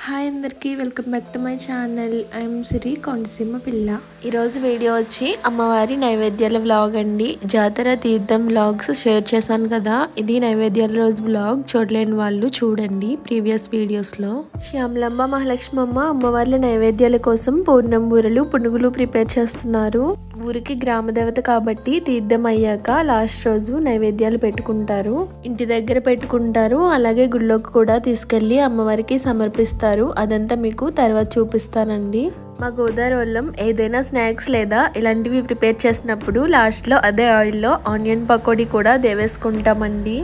Hi అందరికీ welcome back to my channel. I'm Siri Kondaseema పిల్ల. ఈరోజు వీడియో వచ్చి అమ్మవారి నైవేద్యాల వ్లాగ్ అండి. జాతర తీర్థం వ్లాగ్స్ షేర్ చేశాను కదా, ఇది నైవేద్యాల రోజు వ్లాగ్. చూడలేని వాళ్ళు చూడండి ప్రీవియస్ వీడియోస్లో. శ్యామలాంబ మహాలక్ష్మమ్మ అమ్మవార్ల నైవేద్యాల కోసం పూర్ణం బూరెలు పునుగులు ప్రిపేర్ చేస్తున్నారు. ఊరికి గ్రామదేవత కాబట్టి తీర్థం అయ్యాక లాస్ట్ రోజు నైవేద్యాలు పెట్టుకుంటారు. ఇంటి దగ్గర పెట్టుకుంటారు, అలాగే గుళ్ళోకి కూడా తీసుకెళ్లి అమ్మవారికి సమర్పిస్తారు. అదంతా మీకు తర్వాత చూపిస్తానండి. మా గోదావరి వాళ్ళం ఏదైనా స్నాక్స్ లేదా ఇలాంటివి ప్రిపేర్ చేసినప్పుడు లాస్ట్లో అదే ఆయిల్లో ఆనియన్ పకోడీ కూడా దేవేసుకుంటామండి.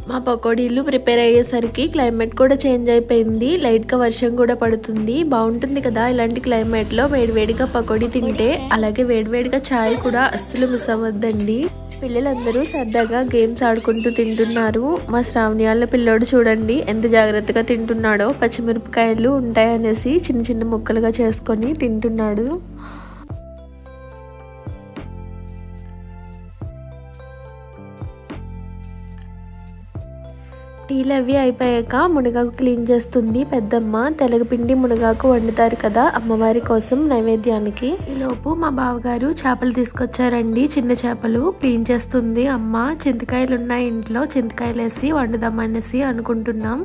మా పకోడీలు ప్రిపేర్ అయ్యేసరికి క్లైమేట్ కూడా చేంజ్ అయిపోయింది. లైట్గా వర్షం కూడా పడుతుంది. బాగుంటుంది కదా ఇలాంటి క్లైమేట్లో వేడివేడిగా పకోడీ తింటే. అలాగే వేడివేడిగా ఛాయ్ కూడా అస్సలు మిస్ అవ్వద్దండి. పిల్లలందరూ సరదాగా గేమ్స్ ఆడుకుంటూ తింటున్నారు. మా శ్రావణ్యాల పిల్లోడు చూడండి ఎంత జాగ్రత్తగా తింటున్నాడో. పచ్చిమిరపకాయలు ఉంటాయనేసి చిన్న చిన్న ముక్కలుగా చేసుకొని తింటున్నాడు. టీలు అవి అయిపోయాక మునగాకు క్లీన్ చేస్తుంది పెద్దమ్మ. తెలగపిండి మునగాకు వండుతారు కదా అమ్మవారి కోసం నైవేద్యానికి. ఈలోపు మా బావగారు చేపలు తీసుకొచ్చారండి, చిన్న చేపలు. క్లీన్ చేస్తుంది అమ్మ. చింతకాయలు ఉన్నాయి ఇంట్లో, చింతకాయలు వేసి వండుదామనేసి అనుకుంటున్నాం.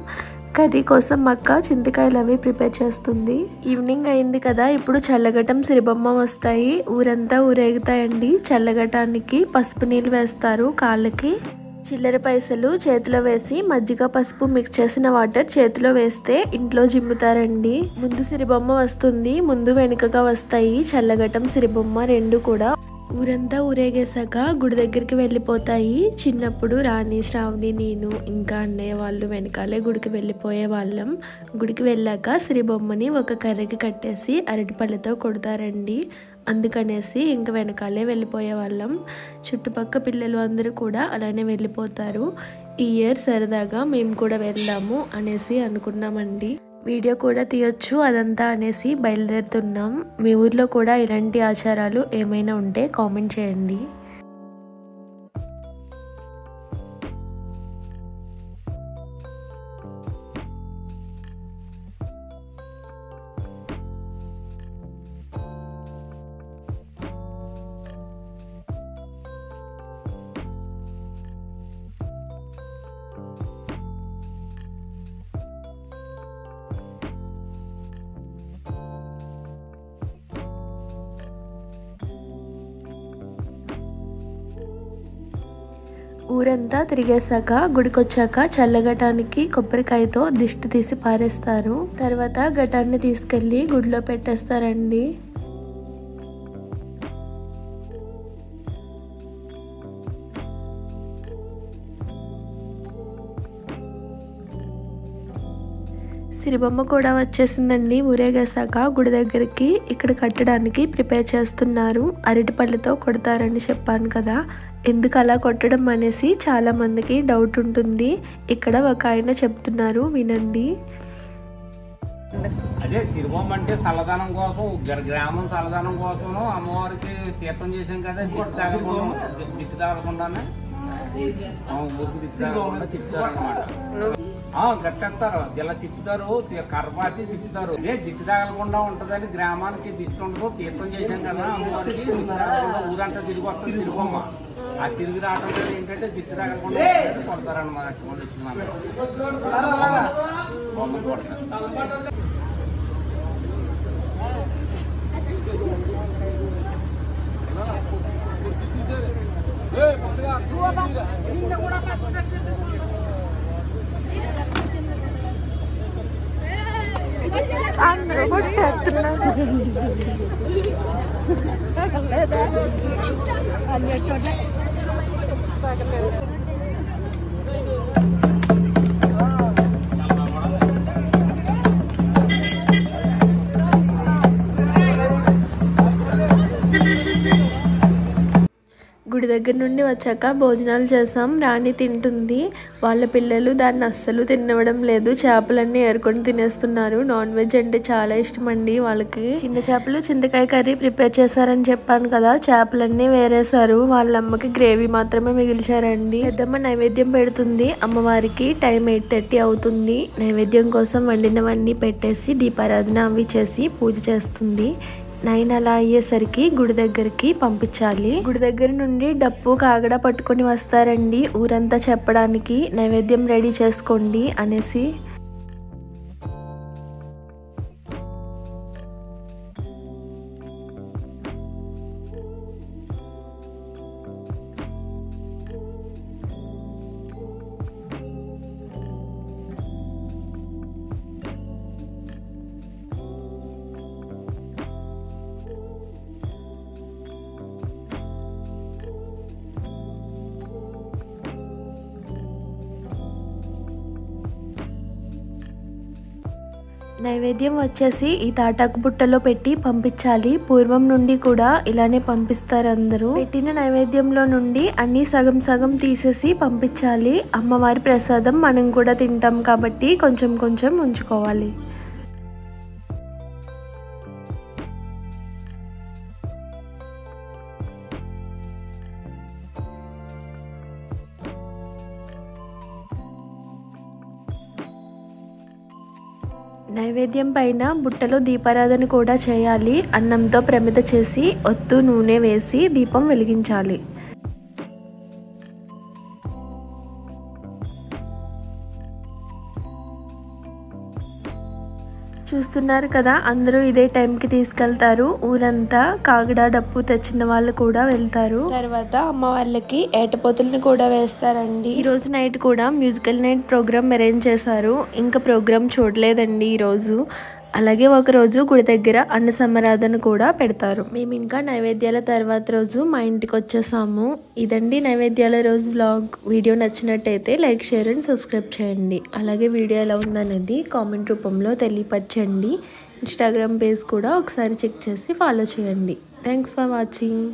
కర్రీ కోసం అక్క చింతకాయలు అవి ప్రిపేర్ చేస్తుంది. ఈవినింగ్ అయింది కదా, ఇప్పుడు చల్లగటం సిరిబొమ్మ వస్తాయి. ఊరంతా ఊరేగుతాయండి. చల్లగటానికి పసుపు నీళ్ళు వేస్తారు కాళ్ళకి. చిల్లర పైసలు చేతిలో వేసి మజ్జిగ పసుపు మిక్స్ చేసిన వాటర్ చేతిలో వేస్తే ఇంట్లో జిమ్ముతారండి. ముందు సిరిబొమ్మ వస్తుంది, ముందు వెనుకగా వస్తాయి చల్లగటం సిరిబొమ్మ రెండు కూడా. ఊరంతా ఊరేగేశాక గుడి దగ్గరికి వెళ్ళిపోతాయి. చిన్నప్పుడు రాణి, శ్రావణి, నేను ఇంకా అన్నయ్య వాళ్ళు వెనకాలే గుడికి వెళ్ళిపోయే వాళ్ళం. గుడికి వెళ్ళాక సిరిబొమ్మని ఒక కర్రకి కట్టేసి అరటిపళ్ళతో కొడతారండి. అందుకనేసి ఇంక వెనకాలే వెళ్ళిపోయే వాళ్ళం. చుట్టుపక్క పిల్లలు అందరూ కూడా అలానే వెళ్ళిపోతారు. ఈ ఇయర్ సరదాగా మేము కూడా వెళ్దాము అనేసి అనుకున్నామండి. వీడియో కూడా తీయొచ్చు అదంతా అనేసి బయలుదేరుతున్నాం. మీ ఊర్లో కూడా ఇలాంటి ఆచారాలు ఏమైనా ఉంటే కామెంట్ చేయండి. ఊరంతా తిరిగేశాక గుడికొచ్చాక చల్లగటానికి కొబ్బరికాయతో దిష్టి తీసి పారేస్తారు. తర్వాత ఘటాన్ని తీసుకెళ్లి గుడిలో పెట్టేస్తారండి. సిరిబొమ్మ కూడా వచ్చేసిందండి. ఊరేగేశాక గుడి దగ్గరికి ఇక్కడ కట్టడానికి ప్రిపేర్ చేస్తున్నారు. అరటిపళ్ళతో కొడతారని చెప్పాను కదా, ఎందుకు అలా కొట్టడం అనేసి చాలా మందికి డౌట్ ఉంటుంది. ఇక్కడ ఒక ఆయన చెప్తున్నారు, వినండి. అదే సిరిబొమ్మ అంటే చల్లదనం కోసం, గ్రామం చల్లదనం కోసం అమ్మవారికి తీర్థం చేసాం కదా. దిక్కు తగలకుండానే ఊరికి దిక్కు తగలకుండా తిప్పుతారనమాట. గట్టేస్తారు, ఇలా తిప్పుతారు, కర్రపాతి తిప్పుతారు. అదే దిక్కు తగలకుండా ఉంటదని గ్రామానికి దిక్కు ఉండదు. తీర్థం చేసాం కదా అమ్మవారికి, ఊరంతా తిరిగి వస్తుంది సిరిబొమ్మ. ఆ తిరిగి రావడం వల్ల ఏంటంటే దిక్కు తగలకుండా కొడతారన్నమాట. బొమ్మలు కొడతారు. అందరూ కొట్టేస్తున్నారు. గుడి దగ్గర నుండి వచ్చాక భోజనాలు చేసాం. రాణి తింటుంది. వాళ్ళ పిల్లలు దాన్ని అస్సలు తినవడం లేదు. చేపలన్నీ ఏరుకొని తినేస్తున్నారు. నాన్ వెజ్ అంటే చాలా ఇష్టం అండి వాళ్ళకి. చిన్న చేపలు చింతకాయ కర్రీ ప్రిపేర్ చేశారని చెప్పాను కదా, చేపలన్నీ వేరేశారు. వాళ్ళ అమ్మకి గ్రేవీ మాత్రమే మిగిల్చారండి. పెద్దమ్మ నైవేద్యం పెడుతుంది అమ్మవారికి. టైం 8:30 అవుతుంది. నైవేద్యం కోసం వండినవన్నీ పెట్టేసి దీపారాధన అవి చేసి పూజ చేస్తుంది. 9 అలా అయ్యేసరికి గుడి దగ్గరికి పంపించాలి. గుడి దగ్గర నుండి డప్పు కాగడ పట్టుకొని వస్తారండి ఊరంతా చెప్పడానికి, నైవేద్యం రెడీ చేసుకోండి అనేసి. నైవేద్యం వచ్చేసి ఈ తాటాకు బుట్టలో పెట్టి పంపించాలి. పూర్వం నుండి కూడా ఇలానే పంపిస్తారు అందరూ. పెట్టిన నైవేద్యంలో నుండి అన్ని సగం సగం తీసేసి పంపించాలి. అమ్మవారి ప్రసాదం మనం కూడా తింటాం కాబట్టి కొంచెం కొంచెం ఉంచుకోవాలి. నైవేద్యం పైన బుట్టలో దీపారాధన కూడా చేయాలి. అన్నంతో ప్రమిద చేసి ఒత్తు నూనె వేసి దీపం వెలిగించాలి. చూస్తున్నారు కదా, అందరూ ఇదే టైంకి తీసుకెళ్తారు. ఊరంతా కాగడా డప్పు తెచ్చిన వాళ్ళు కూడా వెళ్తారు. తర్వాత అమ్మ వాళ్ళకి ఏటపోతులను కూడా వేస్తారండి. ఈ రోజు నైట్ కూడా మ్యూజికల్ నైట్ ప్రోగ్రామ్ అరేంజ్ చేశారు. ఇంకా ప్రోగ్రామ్ చూడలేదండి ఈరోజు. అలాగే ఒక రోజు గుడి దగ్గర అన్న సమారాధన కూడా పెడతారు. మేము ఇంకా నైవేద్యాల తర్వాత రోజు మా ఇంటికి వచ్చేసాము. ఇదండి నైవేద్యాల రోజు వ్లాగ్. వీడియో నచ్చినట్టయితే లైక్, షేర్ అండ్ సబ్స్క్రైబ్ చేయండి. అలాగే వీడియో ఎలా ఉందనేది కామెంట్ రూపంలో తెలియపరచండి. ఇన్స్టాగ్రామ్ పేజ్ కూడా ఒకసారి చెక్ చేసి ఫాలో చేయండి. Thanks for watching.